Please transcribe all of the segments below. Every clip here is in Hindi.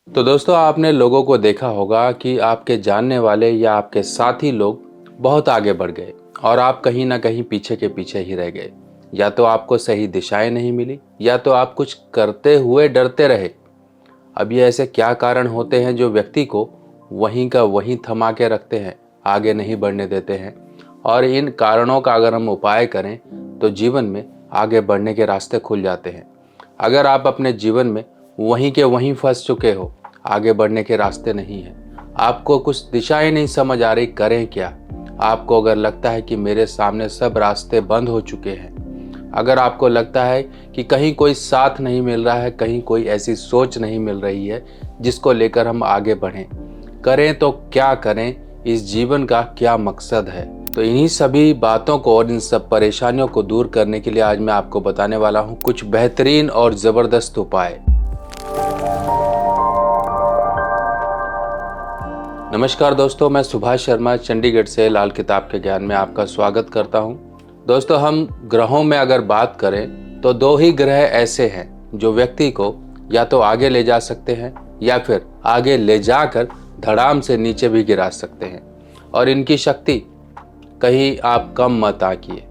तो दोस्तों आपने लोगों को देखा होगा कि आपके जानने वाले या आपके साथी लोग बहुत आगे बढ़ गए और आप कहीं ना कहीं पीछे के पीछे ही रह गए। या तो आपको सही दिशाएं नहीं मिली या तो आप कुछ करते हुए डरते रहे। अब ये ऐसे क्या कारण होते हैं जो व्यक्ति को वहीं का वहीं थमा के रखते हैं, आगे नहीं बढ़ने देते हैं। और इन कारणों का अगर हम उपाय करें तो जीवन में आगे बढ़ने के रास्ते खुल जाते हैं। अगर आप अपने जीवन में वहीं के वहीं फंस चुके हो, आगे बढ़ने के रास्ते नहीं है, आपको कुछ दिशाएं नहीं समझ आ रही करें क्या, आपको अगर लगता है कि मेरे सामने सब रास्ते बंद हो चुके हैं, अगर आपको लगता है कि कहीं कोई साथ नहीं मिल रहा है, कहीं कोई ऐसी सोच नहीं मिल रही है जिसको लेकर हम आगे बढ़ें, करें तो क्या करें, इस जीवन का क्या मकसद है। तो इन्हीं सभी बातों को और इन सब परेशानियों को दूर करने के लिए आज मैं आपको बताने वाला हूं कुछ बेहतरीन और ज़बरदस्त उपाय। नमस्कार दोस्तों, मैं सुभाष शर्मा चंडीगढ़ से लाल किताब के ज्ञान में आपका स्वागत करता हूं। दोस्तों, हम ग्रहों में अगर बात करें तो दो ही ग्रह ऐसे हैं जो व्यक्ति को या तो आगे ले जा सकते हैं या फिर आगे ले जाकर धड़ाम से नीचे भी गिरा सकते हैं। और इनकी शक्ति कहीं आप कम मत आंकिए।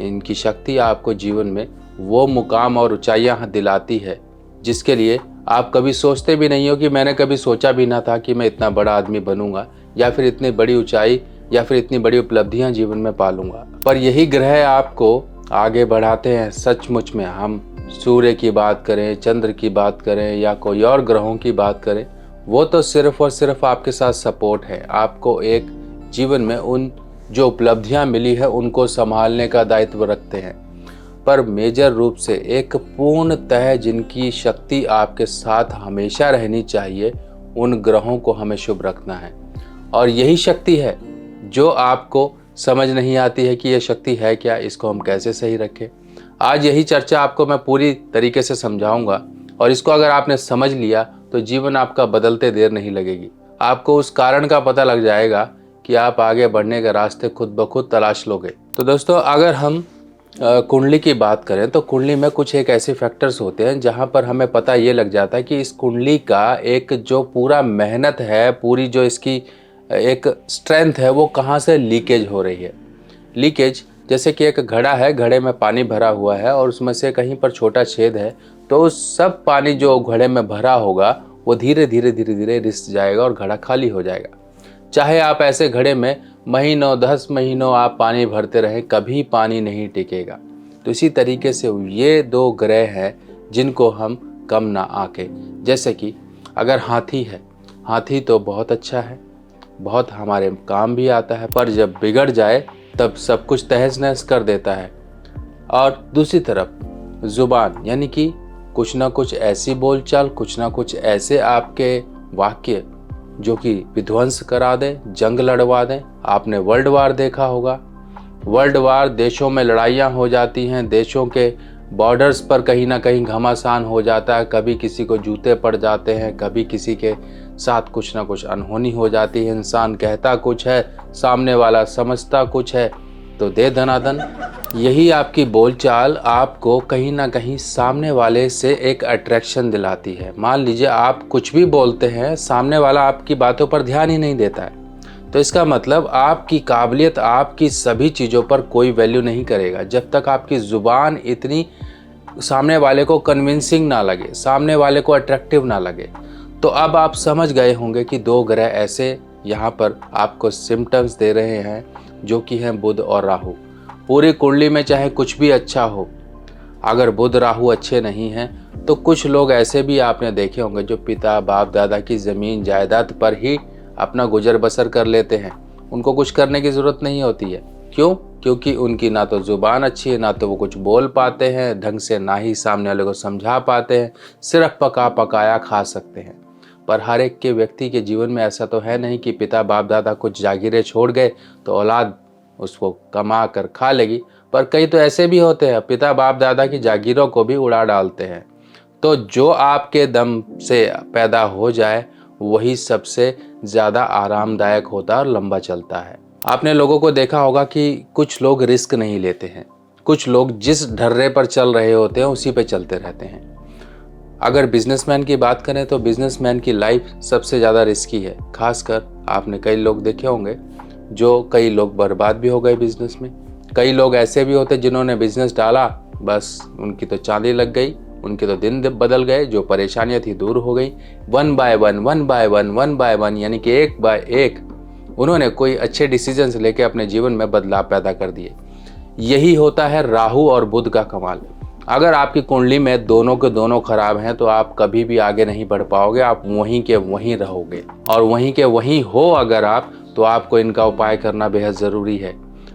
इनकी शक्ति आपको जीवन में वो मुकाम और ऊंचाइयां दिलाती है जिसके लिए आप कभी सोचते भी नहीं हो कि मैंने कभी सोचा भी ना था कि मैं इतना बड़ा आदमी बनूंगा या फिर इतनी बड़ी ऊंचाई या फिर इतनी बड़ी उपलब्धियां जीवन में पालूंगा। पर यही ग्रह आपको आगे बढ़ाते हैं सचमुच में। हम सूर्य की बात करें, चंद्र की बात करें या कोई और ग्रहों की बात करें, वो तो सिर्फ और सिर्फ आपके साथ सपोर्ट है। आपको एक जीवन में उन जो उपलब्धियां मिली है उनको संभालने का दायित्व रखते हैं। पर मेजर रूप से एक पूर्णतः जिनकी शक्ति आपके साथ हमेशा रहनी चाहिए, उन ग्रहों को हमें शुभ रखना है। और यही शक्ति है जो आपको समझ नहीं आती है कि यह शक्ति है क्या, इसको हम कैसे सही रखें। आज यही चर्चा आपको मैं पूरी तरीके से समझाऊंगा और इसको अगर आपने समझ लिया तो जीवन आपका बदलते देर नहीं लगेगी। आपको उस कारण का पता लग जाएगा कि आप आगे बढ़ने के रास्ते खुद ब खुद तलाश लोगे। तो दोस्तों, अगर हम कुंडली की बात करें तो कुंडली में कुछ एक ऐसे फैक्टर्स होते हैं जहां पर हमें पता ये लग जाता है कि इस कुंडली का एक जो पूरा मेहनत है, पूरी जो इसकी एक स्ट्रेंथ है, वो कहाँ से लीकेज हो रही है। लीकेज जैसे कि एक घड़ा है, घड़े में पानी भरा हुआ है और उसमें से कहीं पर छोटा छेद है, तो सब पानी जो घड़े में भरा होगा वो धीरे धीरे धीरे धीरे रिस जाएगा और घड़ा खाली हो जाएगा। चाहे आप ऐसे घड़े में महीनों 10 महीनों आप पानी भरते रहें, कभी पानी नहीं टिकेगा। तो इसी तरीके से ये दो ग्रह हैं जिनको हम कम ना आके, जैसे कि अगर हाथी है, हाथी तो बहुत अच्छा है, बहुत हमारे काम भी आता है, पर जब बिगड़ जाए तब सब कुछ तहस नहस कर देता है। और दूसरी तरफ जुबान, यानी कि कुछ ना कुछ ऐसी बोलचाल, कुछ ना कुछ ऐसे आपके वाक्य जो कि विध्वंस करा दें, जंग लड़वा दें। आपने वर्ल्ड वार देखा होगा। वर्ल्ड वार, देशों में लड़ाइयाँ हो जाती हैं, देशों के बॉर्डर्स पर कहीं ना कहीं घमासान हो जाता है, कभी किसी को जूते पड़ जाते हैं, कभी किसी के साथ कुछ ना कुछ अनहोनी हो जाती है। इंसान कहता कुछ है, सामने वाला समझता कुछ है, तो दे धनाधन। यही आपकी बोलचाल आपको कहीं ना कहीं सामने वाले से एक अट्रैक्शन दिलाती है। मान लीजिए आप कुछ भी बोलते हैं, सामने वाला आपकी बातों पर ध्यान ही नहीं देता है, तो इसका मतलब आपकी काबिलियत, आपकी सभी चीज़ों पर कोई वैल्यू नहीं करेगा जब तक आपकी ज़ुबान इतनी सामने वाले को कन्विंसिंग ना लगे, सामने वाले को अट्रैक्टिव ना लगे। तो अब आप समझ गए होंगे कि दो ग्रह ऐसे यहाँ पर आपको सिम्टम्स दे रहे हैं जो कि हैं बुध और राहु। पूरी कुंडली में चाहे कुछ भी अच्छा हो, अगर बुध राहु अच्छे नहीं हैं तो कुछ लोग ऐसे भी आपने देखे होंगे जो पिता बाप दादा की ज़मीन जायदाद पर ही अपना गुजर बसर कर लेते हैं। उनको कुछ करने की ज़रूरत नहीं होती है। क्यों? क्योंकि उनकी ना तो ज़ुबान अच्छी है, ना तो वो कुछ बोल पाते हैं ढंग से, ना ही सामने वाले को समझा पाते हैं, सिर्फ पका पकाया खा सकते हैं। पर हर एक के व्यक्ति के जीवन में ऐसा तो है नहीं कि पिता बाप दादा कुछ जागीरें छोड़ गए तो औलाद उसको कमा कर खा लेगी। पर कई तो ऐसे भी होते हैं, पिता बाप दादा की जागीरों को भी उड़ा डालते हैं। तो जो आपके दम से पैदा हो जाए वही सबसे ज़्यादा आरामदायक होता है और लंबा चलता है। आपने लोगों को देखा होगा कि कुछ लोग रिस्क नहीं लेते हैं, कुछ लोग जिस ढर्रे पर चल रहे होते हैं उसी पे चलते रहते हैं। अगर बिजनेसमैन की बात करें तो बिजनेसमैन की लाइफ सबसे ज़्यादा रिस्की है। खासकर आपने कई लोग देखे होंगे जो कई लोग बर्बाद भी हो गए बिजनेस में। कई लोग ऐसे भी होते जिन्होंने बिजनेस डाला, बस उनकी तो चांदी लग गई, उनके तो दिन बदल गए, जो परेशानियां थी दूर हो गई। वन बाय वन यानी कि एक बाय एक उन्होंने कोई अच्छे डिसीजंस लेके अपने जीवन में बदलाव पैदा कर दिए। यही होता है राहु और बुध का कमाल। अगर आपकी कुंडली में दोनों के दोनों खराब हैं तो आप कभी भी आगे नहीं बढ़ पाओगे, आप वहीं के वहीं रहोगे। और वहीं के वहीं हो अगर आप, तो आपको इनका उपाय करना बेहद ज़रूरी है।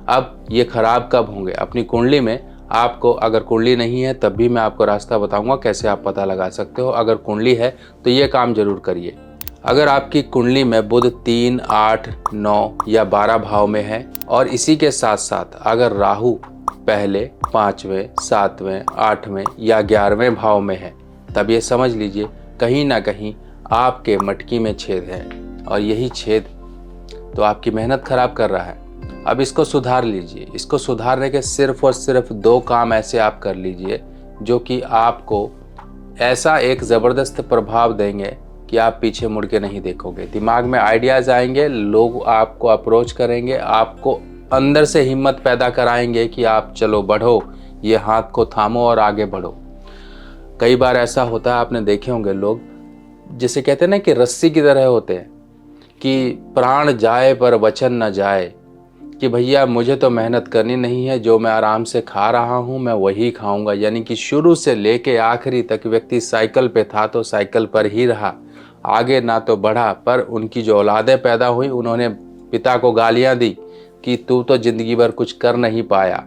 अब ये खराब कब होंगे अपनी कुंडली में? आपको अगर कुंडली नहीं है तब भी मैं आपको रास्ता बताऊंगा कैसे आप पता लगा सकते हो। अगर कुंडली है तो ये काम जरूर करिए। अगर आपकी कुंडली में बुध 3, 8, 9 या 12 भाव में है और इसी के साथ साथ अगर राहु पहले 5वें, 7वें, 8वें या 11वें भाव में है, तब ये समझ लीजिए कहीं ना कहीं आपके मटकी में छेद है और यही छेद तो आपकी मेहनत खराब कर रहा है। अब इसको सुधार लीजिए। इसको सुधारने के सिर्फ और सिर्फ 2 काम ऐसे आप कर लीजिए जो कि आपको ऐसा एक ज़बरदस्त प्रभाव देंगे कि आप पीछे मुड़ के नहीं देखोगे। दिमाग में आइडियाज़ आएंगे, लोग आपको अप्रोच करेंगे, आपको अंदर से हिम्मत पैदा कराएंगे कि आप चलो बढ़ो, ये हाथ को थामो और आगे बढ़ो। कई बार ऐसा होता है, आपने देखे होंगे लोग जिसे कहते हैं ना कि रस्सी की तरह होते हैं कि प्राण जाए पर वचन न जाए, कि भैया मुझे तो मेहनत करनी नहीं है, जो मैं आराम से खा रहा हूँ मैं वही खाऊंगा। यानी कि शुरू से लेके आखिरी तक व्यक्ति साइकिल पे था तो साइकिल पर ही रहा, आगे ना तो बढ़ा। पर उनकी जो औलादें पैदा हुई उन्होंने पिता को गालियाँ दी कि तू तो ज़िंदगी भर कुछ कर नहीं पाया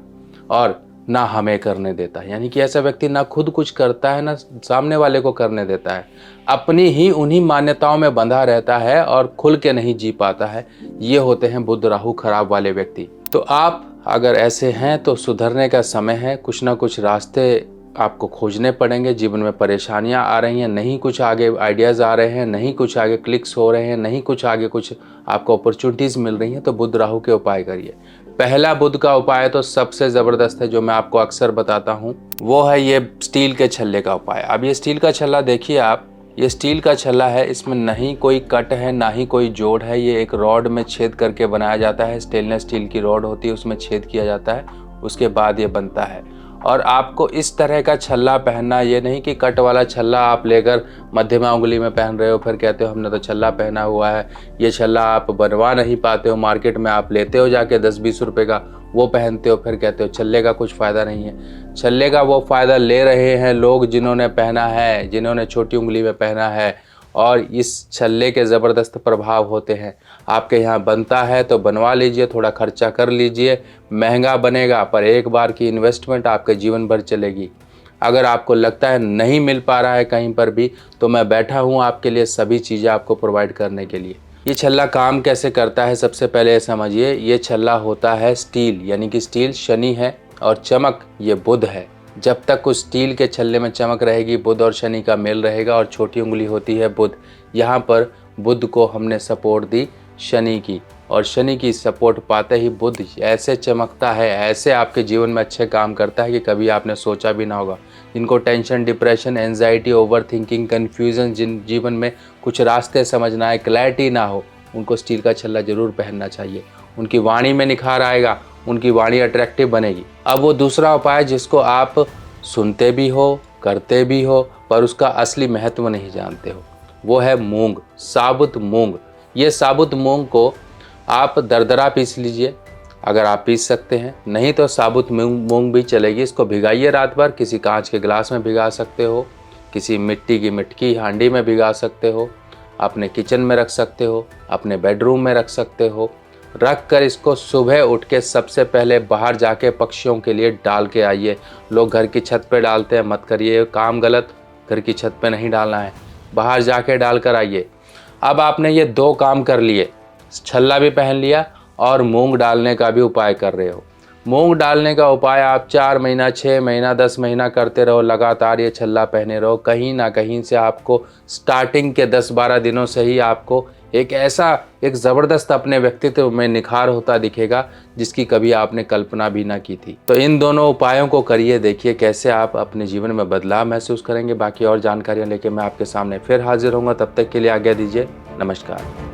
और ना हमें करने देता। यानी कि ऐसा व्यक्ति ना खुद कुछ करता है ना सामने वाले को करने देता है, अपनी ही उन्हीं मान्यताओं में बंधा रहता है और खुल के नहीं जी पाता है। ये होते हैं बुध राहु खराब वाले व्यक्ति। तो आप अगर ऐसे हैं तो सुधरने का समय है। कुछ ना कुछ रास्ते आपको खोजने पड़ेंगे। जीवन में परेशानियां आ रही हैं, नहीं कुछ आगे आइडियाज़ आ रहे हैं, नहीं कुछ आगे क्लिक्स हो रहे हैं, नहीं कुछ आगे कुछ आपको अपॉर्चुनिटीज़ मिल रही हैं, तो बुध राहु के उपाय करिए। पहला बुध का उपाय तो सबसे ज़बरदस्त है, जो मैं आपको अक्सर बताता हूँ, वो है ये स्टील के छल्ले का उपाय। अब ये स्टील का छल्ला देखिए आप, ये स्टील का छल्ला है, इसमें नहीं कोई कट है ना ही कोई जोड़ है। ये एक रॉड में छेद करके बनाया जाता है। स्टेनलेस स्टील की रॉड होती है, उसमें छेद किया जाता है, उसके बाद ये बनता है। और आपको इस तरह का छल्ला पहनना, ये नहीं कि कट वाला छल्ला आप लेकर मध्यमा उंगली में पहन रहे हो फिर कहते हो हमने तो छल्ला पहना हुआ है। ये छल्ला आप बनवा नहीं पाते हो, मार्केट में आप लेते हो जाके 10-20 रुपए का, वो पहनते हो, फिर कहते हो छल्ले का कुछ फ़ायदा नहीं है। छल्ले का वो फ़ायदा ले रहे हैं लोग जिन्होंने पहना है, जिन्होंने छोटी उंगली में पहना है, और इस छल्ले के ज़बरदस्त प्रभाव होते हैं। आपके यहाँ बनता है तो बनवा लीजिए, थोड़ा खर्चा कर लीजिए, महंगा बनेगा पर एक बार की इन्वेस्टमेंट आपके जीवन भर चलेगी। अगर आपको लगता है नहीं मिल पा रहा है कहीं पर भी, तो मैं बैठा हूँ आपके लिए सभी चीज़ें आपको प्रोवाइड करने के लिए। ये छल्ला काम कैसे करता है सबसे पहले ये समझिए। ये छल्ला होता है स्टील, यानी कि स्टील शनि है और चमक ये बुध है। जब तक उस स्टील के छल्ले में चमक रहेगी, बुध और शनि का मेल रहेगा, और छोटी उंगली होती है बुध। यहाँ पर बुध को हमने सपोर्ट दी शनि की, और शनि की सपोर्ट पाते ही बुध ऐसे चमकता है, ऐसे आपके जीवन में अच्छे काम करता है कि कभी आपने सोचा भी ना होगा। जिनको tension, depression, anxiety, overthinking, confusion, जिन जीवन में कुछ रास्ते समझना है, क्लैरिटी ना हो, उनको स्टील का छल्ला ज़रूर पहनना चाहिए। उनकी वाणी में निखार आएगा, उनकी वाणी अट्रैक्टिव बनेगी। अब वो दूसरा उपाय जिसको आप सुनते भी हो, करते भी हो, पर उसका असली महत्व नहीं जानते हो, वो है मूंग, साबुत मूंग। ये साबुत मूंग को आप दरदरा पीस लीजिए, अगर आप पीस सकते हैं, नहीं तो साबुत मूंग भी चलेगी। इसको भिगाइए रात भर, किसी कांच के गिलास में भिगा सकते हो, किसी मिट्टी की मटकी हांडी में भिगा सकते हो, अपने किचन में रख सकते हो, अपने बेडरूम में रख सकते हो। रख कर इसको सुबह उठ के सबसे पहले बाहर जाके पक्षियों के लिए डाल के आइए। लोग घर की छत पे डालते हैं, मत करिए, काम गलत, घर की छत पे नहीं डालना है, बाहर जाके डाल कर आइए। अब आपने ये 2 काम कर लिए, छल्ला भी पहन लिया और मूंग डालने का भी उपाय कर रहे हो। मूंग डालने का उपाय आप 4 महीना, 6 महीना, 10 महीना करते रहो, लगातार ये छल्ला पहने रहो। कहीं ना कहीं से आपको स्टार्टिंग के 10-12 दिनों से ही आपको एक ज़बरदस्त अपने व्यक्तित्व में निखार होता दिखेगा जिसकी कभी आपने कल्पना भी ना की थी। तो इन दोनों उपायों को करिए, देखिए कैसे आप अपने जीवन में बदलाव महसूस करेंगे। बाकी और जानकारियाँ लेके मैं आपके सामने फिर हाजिर होऊंगा, तब तक के लिए आज्ञा दीजिए। नमस्कार।